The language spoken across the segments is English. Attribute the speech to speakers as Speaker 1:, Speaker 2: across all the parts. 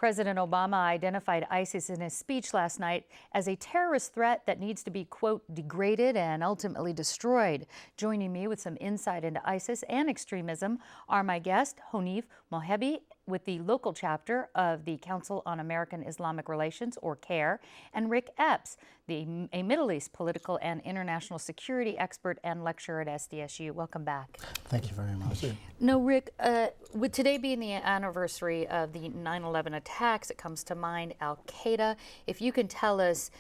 Speaker 1: President Obama identified ISIS in his speech last night as a terrorist threat that needs to be, quote, degraded and ultimately destroyed. Joining me with some insight into ISIS and extremism are my guest, Hanif Mohibi, with the local chapter of the Council on American Islamic Relations, or CAIR, and Rick Epps, a Middle East political and international security expert and lecturer at SDSU. Welcome back.
Speaker 2: Thank you very much.
Speaker 1: No, Rick, with today being the anniversary of the 9/11 attacks, it comes to mind Al-Qaeda. If you can tell us,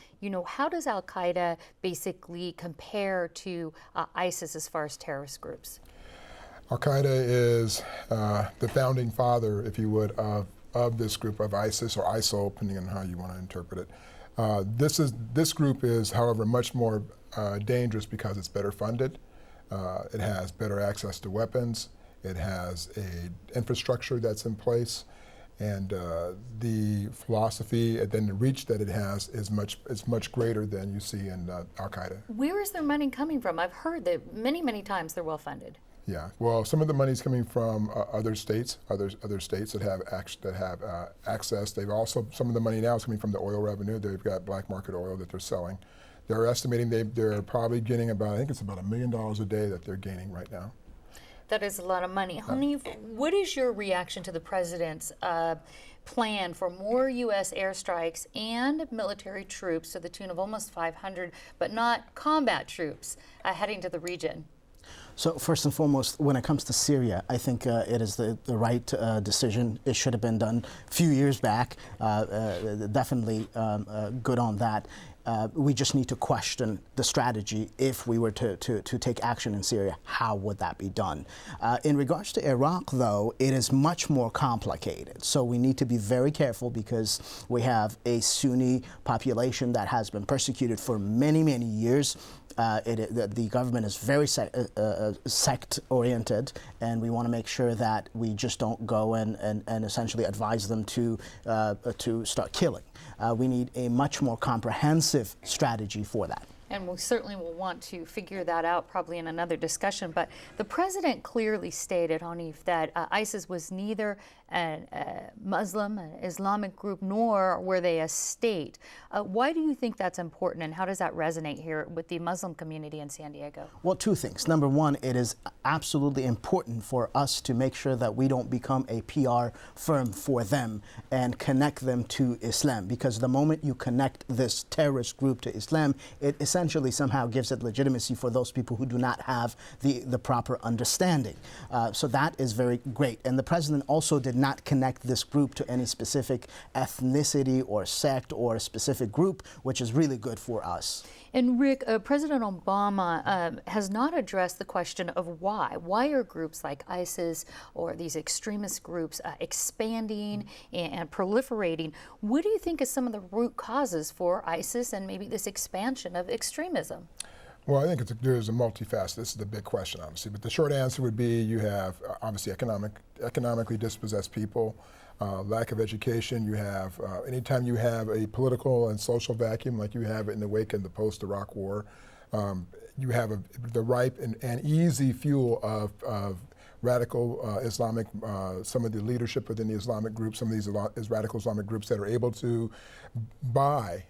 Speaker 1: how does Al-Qaeda basically compare to ISIS as far as terrorist groups?
Speaker 3: Al-Qaeda is the founding father, if you would, of this group of ISIS or ISIL, depending on how you want to interpret it. This group is, however, much more dangerous because it's better funded. It has better access to weapons. It has an infrastructure that's in place, and the philosophy and then the reach that it has is much greater than you see in Al-Qaeda.
Speaker 1: Where is their money coming from? I've heard that many times they're well funded.
Speaker 3: Yeah, well, some of the money is coming from other states that have access. They've also, some of the money now is coming from the oil revenue. They've got black market oil that they're selling. They're estimating they're probably getting about, I think it's about $1 million a day that they're gaining right now.
Speaker 1: That is a lot of money. Hanif, what is your reaction to the president's plan for more U.S. airstrikes and military troops to the tune of almost 500, but not combat troops heading to the region?
Speaker 2: So first and foremost, when it comes to Syria, I think it is the right decision. It should have been done a few years back. Definitely good on that. We just need to question the strategy. If we were to take action in Syria, how would that be done? In regards to Iraq, though, it is much more complicated. So we need to be very careful because we have a Sunni population that has been persecuted for many years. The government is very sect-oriented, and we want to make sure that we just don't go and essentially advise them to start killing. We need a much more comprehensive strategy for that.
Speaker 1: And we certainly will want to figure that out probably in another discussion. But the president clearly stated, Hanif, that ISIS was neither a Muslim, an Islamic group, nor were they a state. Why do you think that's important, and how does that resonate here with the Muslim community in San Diego?
Speaker 2: Well, two things. Number one, it is absolutely important for us to make sure that we don't become a PR firm for them and connect them to Islam, because the moment you connect this terrorist group to Islam, it essentially somehow gives it legitimacy for those people who do not have the proper understanding. So that is very great. And the president also did not connect this group to any specific ethnicity or sect or a specific group, which is really good for us.
Speaker 1: And Rick, President Obama has not addressed the question of why. Why are groups like ISIS or these extremist groups expanding and proliferating? What do you think is some of the root causes for ISIS and maybe this expansion of extremism?
Speaker 3: Well, I think there's a multifaceted. This is the big question, obviously. But the short answer would be you have, obviously, economically dispossessed people, lack of education. You have, anytime you have a political and social vacuum like you have in the wake of the post-Iraq War, you have the ripe and easy fuel of radical Islamic, some of the leadership within the Islamic groups, some of these radical Islamic groups that are able to buy,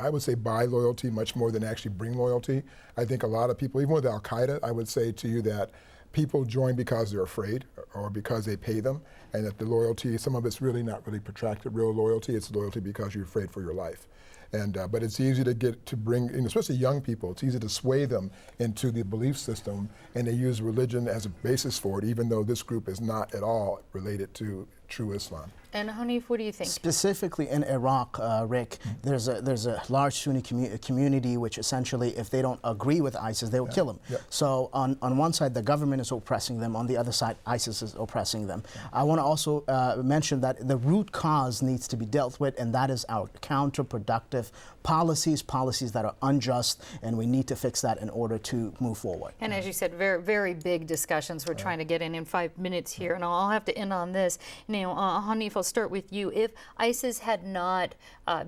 Speaker 3: I would say, buy loyalty much more than actually bring loyalty. I think a lot of people, even with Al-Qaeda, I would say to you that people join because they're afraid or because they pay them, and that the loyalty, some of it's really not really protracted real loyalty. It's loyalty because you're afraid for your life. And but it's easy to bring, especially young people, it's easy to sway them into the belief system, and they use religion as a basis for it, even though this group is not at all related to true Islam.
Speaker 1: And Hanif, what do you think?
Speaker 2: Specifically in Iraq, Rick, there's a large Sunni community which essentially, if they don't agree with ISIS, they will kill them. So on one side, the government is oppressing them. On the other side, ISIS is oppressing them. I want to also mention that the root cause needs to be dealt with, and that is our counterproductive policies that are unjust, and we need to fix that in order to move forward.
Speaker 1: And as you said, very big discussions we're trying to get in 5 minutes here, and I'll have to end on this. Hanif, I'll start with you. If ISIS had not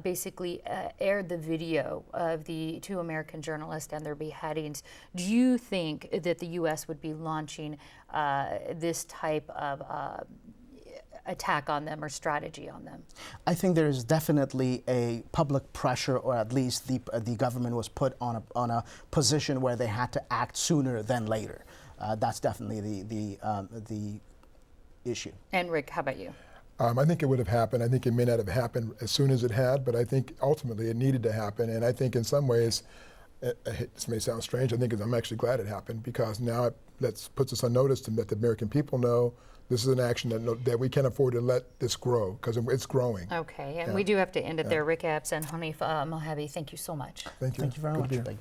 Speaker 1: basically aired the video of the 2 American journalists and their beheadings, do you think that the U.S. would be launching this type of attack on them or strategy on them?
Speaker 2: I think there is definitely a public pressure, or at least the government was put on a position where they had to act sooner than later. That's definitely the issue. And
Speaker 1: Rick, how about you?
Speaker 3: I think it would have happened. I think it may not have happened as soon as it had, but I think ultimately it needed to happen. And I think in some ways, this may sound strange, I think I'm actually glad it happened, because now it puts us on notice to let the American people know this is an action that we can't afford to let this grow, because it's growing.
Speaker 1: Okay, and we do have to end it there. Rick Epps and Hanif Mohabi, thank you so much.
Speaker 3: Thank you.
Speaker 2: Thank you very much.